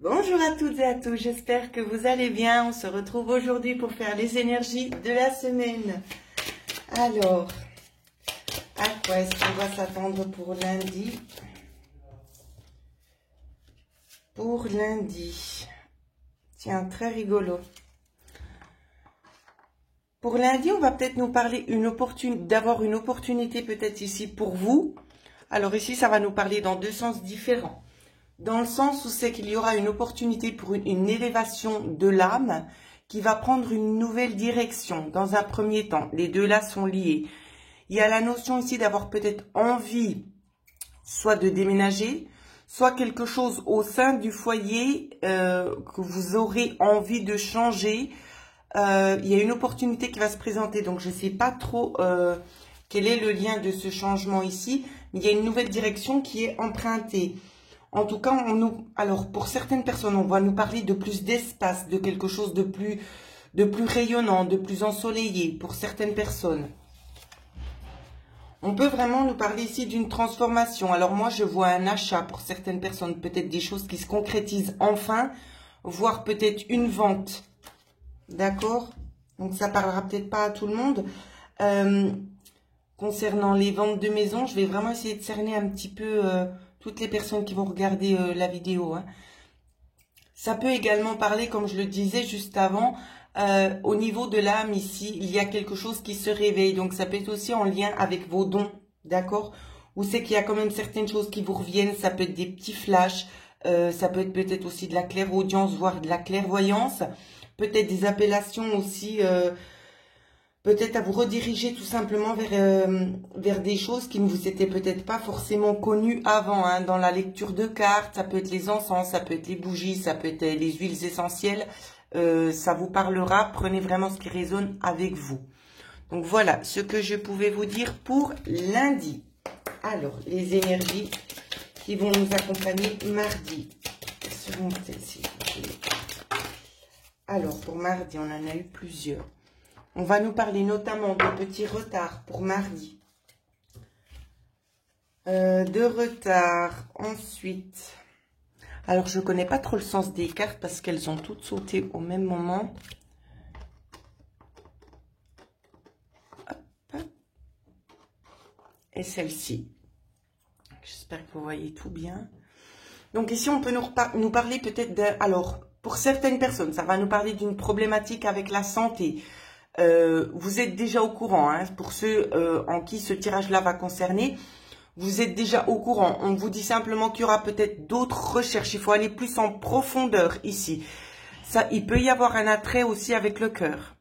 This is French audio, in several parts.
Bonjour à toutes et à tous, j'espère que vous allez bien. On se retrouve aujourd'hui pour faire les énergies de la semaine. Alors, à quoi est-ce qu'on va s'attendre pour lundi? Pour lundi, tiens, très rigolo. Pour lundi, on va peut-être nous parler d'avoir une opportunité peut-être ici pour vous. Alors ici, ça va nous parler dans deux sens différents. Dans le sens où c'est qu'il y aura une opportunité pour une élévation de l'âme qui va prendre une nouvelle direction dans un premier temps. Les deux là sont liés. Il y a la notion ici d'avoir peut-être envie soit de déménager, soit quelque chose au sein du foyer que vous aurez envie de changer. Il y a une opportunité qui va se présenter, donc je ne sais pas trop quel est le lien de ce changement ici, mais il y a une nouvelle direction qui est empruntée. En tout cas, alors pour certaines personnes, on va nous parler de plus d'espace, de quelque chose de plus rayonnant, de plus ensoleillé pour certaines personnes. On peut vraiment nous parler ici d'une transformation. Alors moi, je vois un achat pour certaines personnes, peut-être des choses qui se concrétisent enfin, voire peut-être une vente. D'accord? Donc ça parlera peut-être pas à tout le monde. Concernant les ventes de maisons, je vais vraiment essayer de cerner un petit peu toutes les personnes qui vont regarder la vidéo. Hein. Ça peut également parler, comme je le disais juste avant, au niveau de l'âme ici, il y a quelque chose qui se réveille. Donc ça peut être aussi en lien avec vos dons, d'accord? Ou c'est qu'il y a quand même certaines choses qui vous reviennent, ça peut être des petits flashs, ça peut être peut-être aussi de la clairaudience, voire de la clairvoyance. Peut-être des appellations aussi, peut-être à vous rediriger tout simplement vers des choses qui ne vous étaient peut-être pas forcément connues avant. Hein. Dans la lecture de cartes, ça peut être les encens, ça peut être les bougies, ça peut être les huiles essentielles. Ça vous parlera, prenez vraiment ce qui résonne avec vous. Donc voilà ce que je pouvais vous dire pour lundi. Alors, les énergies qui vont nous accompagner mardi. Selon celle-ci. Alors, pour mardi, on en a eu plusieurs. On va nous parler notamment de petits retards pour mardi. De retard. Ensuite, alors je ne connais pas trop le sens des cartes parce qu'elles ont toutes sauté au même moment. Hop. Et celle-ci. J'espère que vous voyez tout bien. Donc ici, on peut nous parler peut-être de... Alors, pour certaines personnes, ça va nous parler d'une problématique avec la santé. Vous êtes déjà au courant, hein, pour ceux en qui ce tirage-là va concerner, vous êtes déjà au courant. On vous dit simplement qu'il y aura peut-être d'autres recherches. Il faut aller plus en profondeur ici. Ça, il peut y avoir un attrait aussi avec le cœur.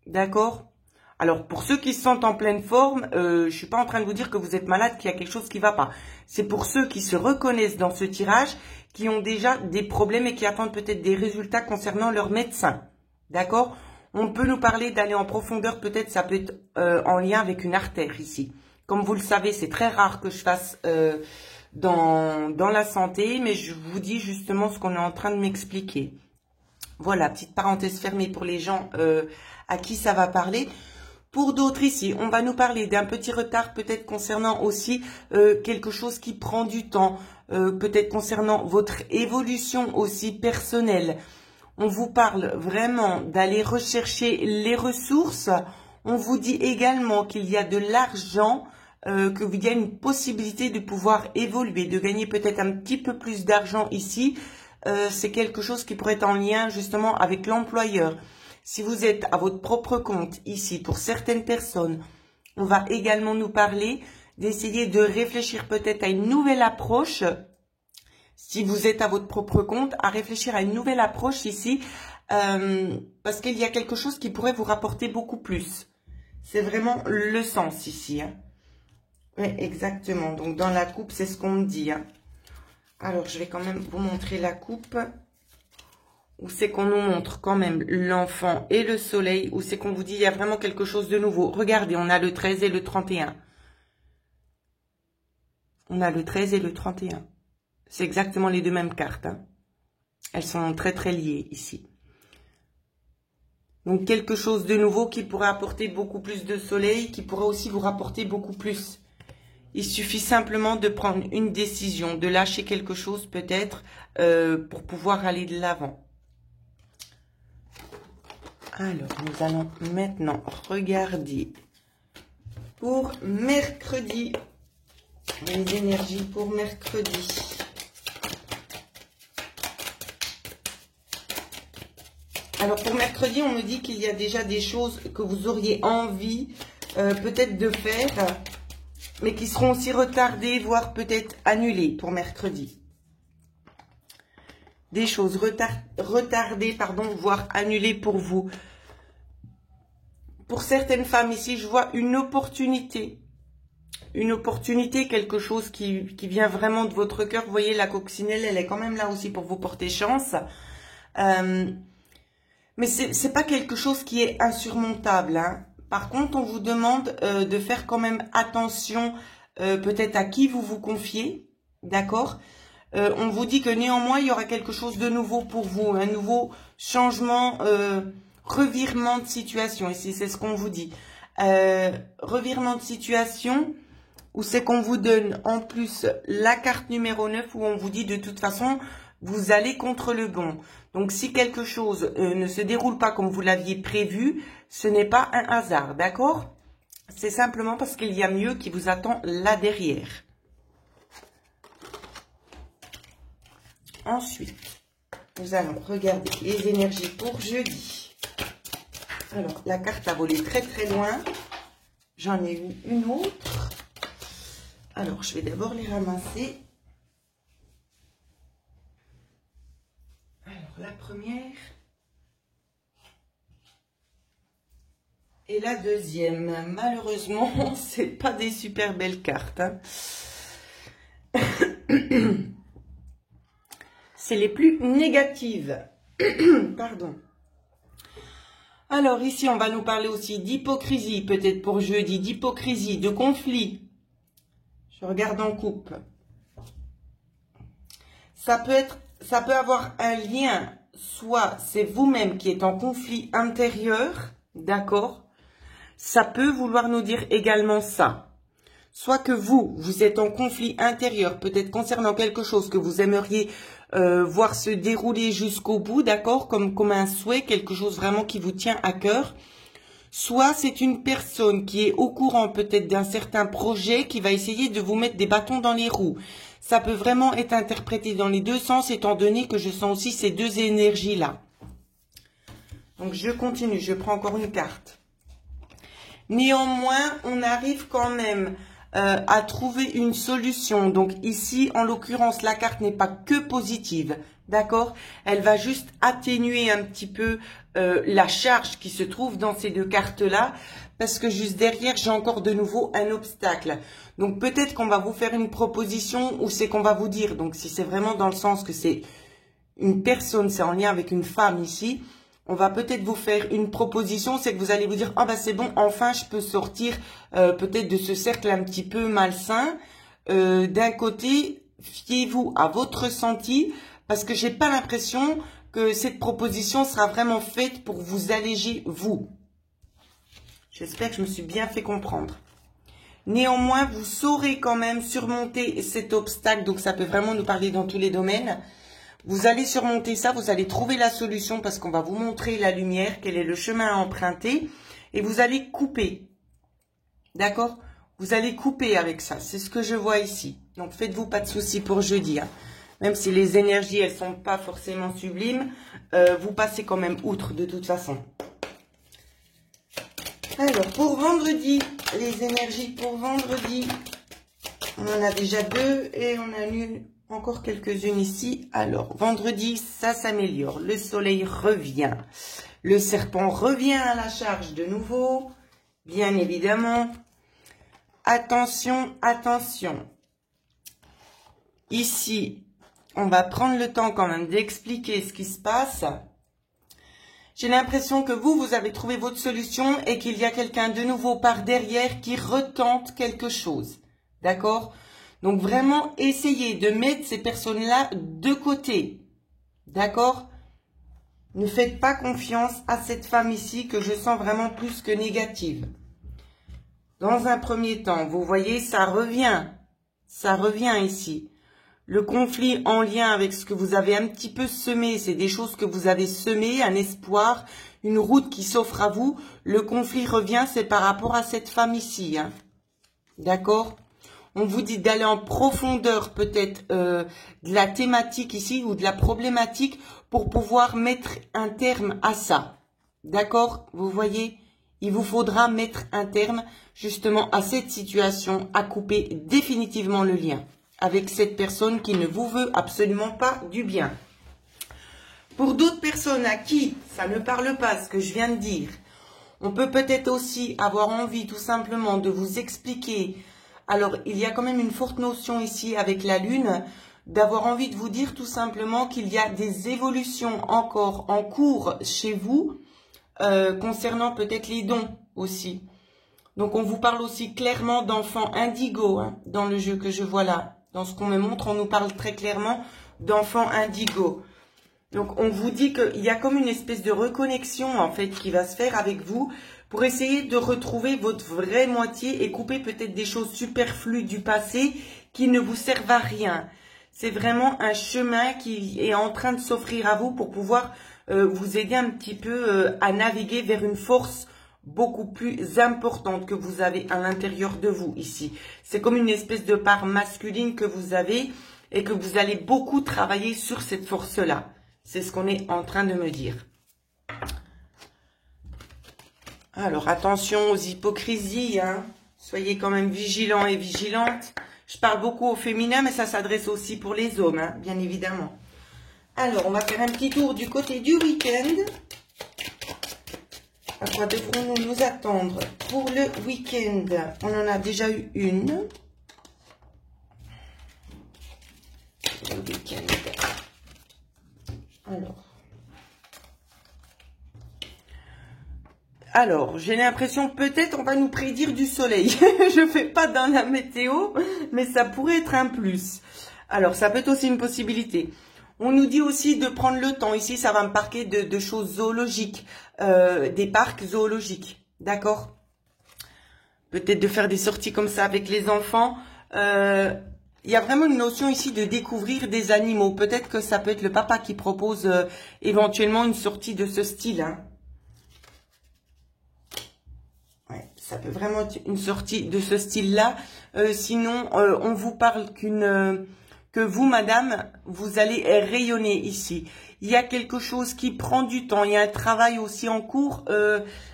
D'accord? Alors, pour ceux qui se sentent en pleine forme, je suis pas en train de vous dire que vous êtes malade, qu'il y a quelque chose qui va pas. C'est pour ceux qui se reconnaissent dans ce tirage, qui ont déjà des problèmes et qui attendent peut-être des résultats concernant leur médecin. D'accord? On peut nous parler d'aller en profondeur, peut-être ça peut être en lien avec une artère ici. Comme vous le savez, c'est très rare que je fasse dans la santé, mais je vous dis justement ce qu'on est en train de m'expliquer. Voilà, petite parenthèse fermée pour les gens à qui ça va parler. Pour d'autres ici, on va nous parler d'un petit retard peut-être concernant aussi quelque chose qui prend du temps, peut-être concernant votre évolution aussi personnelle. On vous parle vraiment d'aller rechercher les ressources. On vous dit également qu'il y a de l'argent, qu'il y a une possibilité de pouvoir évoluer, de gagner peut-être un petit peu plus d'argent ici. C'est quelque chose qui pourrait être en lien justement avec l'employeur. Si vous êtes à votre propre compte ici, pour certaines personnes, on va également nous parler d'essayer de réfléchir peut-être à une nouvelle approche. Si vous êtes à votre propre compte, à réfléchir à une nouvelle approche ici, parce qu'il y a quelque chose qui pourrait vous rapporter beaucoup plus. C'est vraiment le sens ici. Hein. Oui, exactement. Donc, dans la coupe, c'est ce qu'on me dit. Hein. Alors, je vais quand même vous montrer la coupe. Où c'est qu'on nous montre quand même l'enfant et le soleil. Où c'est qu'on vous dit il y a vraiment quelque chose de nouveau. Regardez, on a le 13 et le 31. On a le 13 et le 31. C'est exactement les deux mêmes cartes. Hein. Elles sont très très liées ici. Donc quelque chose de nouveau qui pourrait apporter beaucoup plus de soleil, qui pourrait aussi vous rapporter beaucoup plus Il suffit simplement de prendre une décision, de lâcher quelque chose peut-être pour pouvoir aller de l'avant. Alors, nous allons maintenant regarder pour mercredi. Les énergies pour mercredi. Alors, pour mercredi, on me dit qu'il y a déjà des choses que vous auriez envie peut-être de faire, mais qui seront aussi retardées, voire peut-être annulées pour mercredi. Des choses retardées, pardon, voire annulées pour vous. Pour certaines femmes ici, je vois une opportunité. Une opportunité, quelque chose qui vient vraiment de votre cœur. Vous voyez, la coccinelle, elle est quand même là aussi pour vous porter chance. Mais c'est pas quelque chose qui est insurmontable, hein. Par contre, on vous demande de faire quand même attention peut-être à qui vous vous confiez, d'accord? On vous dit que néanmoins, il y aura quelque chose de nouveau pour vous, un nouveau changement, revirement de situation. Ici, c'est ce qu'on vous dit. Revirement de situation, où c'est qu'on vous donne en plus la carte numéro 9, où on vous dit de toute façon, vous allez contre le bon. Donc, si quelque chose ne se déroule pas comme vous l'aviez prévu, ce n'est pas un hasard, d'accord? C'est simplement parce qu'il y a mieux qui vous attend là derrière. Ensuite, nous allons regarder les énergies pour jeudi. Alors, la carte a volé très très loin. J'en ai eu une autre. Alors, je vais d'abord les ramasser. Alors, la première. Et la deuxième. Malheureusement, c'est pas des super belles cartes, hein. C'est les plus négatives. Pardon. Alors, ici, on va nous parler aussi d'hypocrisie, peut-être pour jeudi, d'hypocrisie, de conflit. Je regarde en coupe. Ça peut avoir un lien, soit c'est vous-même qui êtes en conflit intérieur, d'accord? Ça peut vouloir nous dire également ça. Soit que vous êtes en conflit intérieur, peut-être concernant quelque chose que vous aimeriez voir se dérouler jusqu'au bout, d'accord, comme un souhait, quelque chose vraiment qui vous tient à cœur. Soit c'est une personne qui est au courant peut-être d'un certain projet qui va essayer de vous mettre des bâtons dans les roues. Ça peut vraiment être interprété dans les deux sens, étant donné que je sens aussi ces deux énergies-là. Donc je continue, je prends encore une carte. Néanmoins, on arrive quand même à trouver une solution. Donc ici, en l'occurrence, la carte n'est pas que positive, d'accord? Elle va juste atténuer un petit peu la charge qui se trouve dans ces deux cartes-là, parce que juste derrière, j'ai encore de nouveau un obstacle. Donc peut-être qu'on va vous faire une proposition, ou c'est qu'on va vous dire, donc si c'est vraiment dans le sens que c'est une personne, c'est en lien avec une femme ici, on va peut-être vous faire une proposition, c'est que vous allez vous dire, ah ben c'est bon, enfin je peux sortir peut-être de ce cercle un petit peu malsain. D'un côté, fiez-vous à votre ressenti, parce que j'ai pas l'impression que cette proposition sera vraiment faite pour vous alléger vous. J'espère que je me suis bien fait comprendre. Néanmoins, vous saurez quand même surmonter cet obstacle, donc ça peut vraiment nous parler dans tous les domaines. Vous allez surmonter ça, vous allez trouver la solution parce qu'on va vous montrer la lumière, quel est le chemin à emprunter. Et vous allez couper. D'accord? Vous allez couper avec ça. C'est ce que je vois ici. Donc, faites-vous pas de soucis pour jeudi, hein. Même si les énergies, elles sont pas forcément sublimes, vous passez quand même outre de toute façon. Alors, pour vendredi, les énergies pour vendredi, on en a déjà deux et on a eu encore quelques-unes ici. Alors, vendredi, ça s'améliore. Le soleil revient. Le serpent revient à la charge de nouveau. Bien évidemment. Attention, attention. Ici, on va prendre le temps quand même d'expliquer ce qui se passe. J'ai l'impression que vous avez trouvé votre solution et qu'il y a quelqu'un de nouveau par derrière qui retente quelque chose. D'accord ? Donc, vraiment, essayez de mettre ces personnes-là de côté. D'accord? Ne faites pas confiance à cette femme ici que je sens vraiment plus que négative. Dans un premier temps, vous voyez, ça revient ici. Le conflit en lien avec ce que vous avez un petit peu semé, c'est des choses que vous avez semées, un espoir, une route qui s'offre à vous. Le conflit revient, c'est par rapport à cette femme ici. Hein. D'accord? On vous dit d'aller en profondeur peut-être de la thématique ici ou de la problématique pour pouvoir mettre un terme à ça. D'accord? Vous voyez? Il vous faudra mettre un terme justement à cette situation, à couper définitivement le lien avec cette personne qui ne vous veut absolument pas du bien. Pour d'autres personnes à qui ça ne parle pas ce que je viens de dire, on peut peut-être aussi avoir envie tout simplement de vous expliquer. Alors, il y a quand même une forte notion ici avec la Lune, d'avoir envie de vous dire tout simplement qu'il y a des évolutions encore en cours chez vous, concernant peut-être les dons aussi. Donc, on vous parle aussi clairement d'enfants indigo, hein, dans le jeu que je vois là. Dans ce qu'on me montre, on nous parle très clairement d'enfants indigo. Donc, on vous dit qu'il y a comme une espèce de reconnexion, en fait, qui va se faire avec vous pour essayer de retrouver votre vraie moitié et couper peut-être des choses superflues du passé qui ne vous servent à rien. C'est vraiment un chemin qui est en train de s'offrir à vous pour pouvoir vous aider un petit peu à naviguer vers une force beaucoup plus importante que vous avez à l'intérieur de vous ici. C'est comme une espèce de part masculine que vous avez et que vous allez beaucoup travailler sur cette force-là. C'est ce qu'on est en train de me dire. Alors, attention aux hypocrisies, hein. Soyez quand même vigilants et vigilantes. Je parle beaucoup au féminin, mais ça s'adresse aussi pour les hommes, hein, bien évidemment. Alors, on va faire un petit tour du côté du week-end. À quoi devrons-nous nous attendre pour le week-end? On en a déjà eu une. Le week-end. Alors, j'ai l'impression peut-être on va nous prédire du soleil. Je fais pas dans la météo, mais ça pourrait être un plus. Alors, ça peut être aussi une possibilité. On nous dit aussi de prendre le temps. Ici, ça va me parler de choses zoologiques, des parcs zoologiques. D'accord? Peut-être de faire des sorties comme ça avec les enfants. Il y a vraiment une notion ici de découvrir des animaux. Peut-être que ça peut être le papa qui propose éventuellement une sortie de ce style. Hein. Ouais, ça peut vraiment être une sortie de ce style-là. Sinon, on vous parle que vous, madame, vous allez rayonner ici. Il y a quelque chose qui prend du temps. Il y a un travail aussi en cours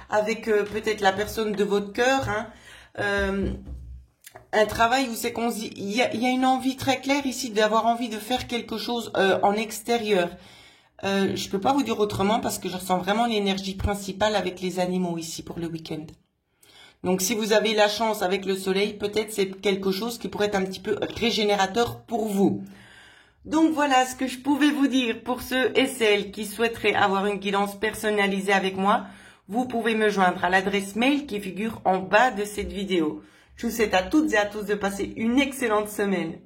avec peut-être la personne de votre cœur. Hein. Un travail où c'est qu'on dit, il y a une envie très claire ici d'avoir envie de faire quelque chose en extérieur. Je peux pas vous dire autrement parce que je ressens vraiment l'énergie principale avec les animaux ici pour le week-end. Donc, si vous avez la chance avec le soleil, peut-être c'est quelque chose qui pourrait être un petit peu régénérateur pour vous. Donc, voilà ce que je pouvais vous dire pour ceux et celles qui souhaiteraient avoir une guidance personnalisée avec moi. Vous pouvez me joindre à l'adresse mail qui figure en bas de cette vidéo. Je vous souhaite à toutes et à tous de passer une excellente semaine.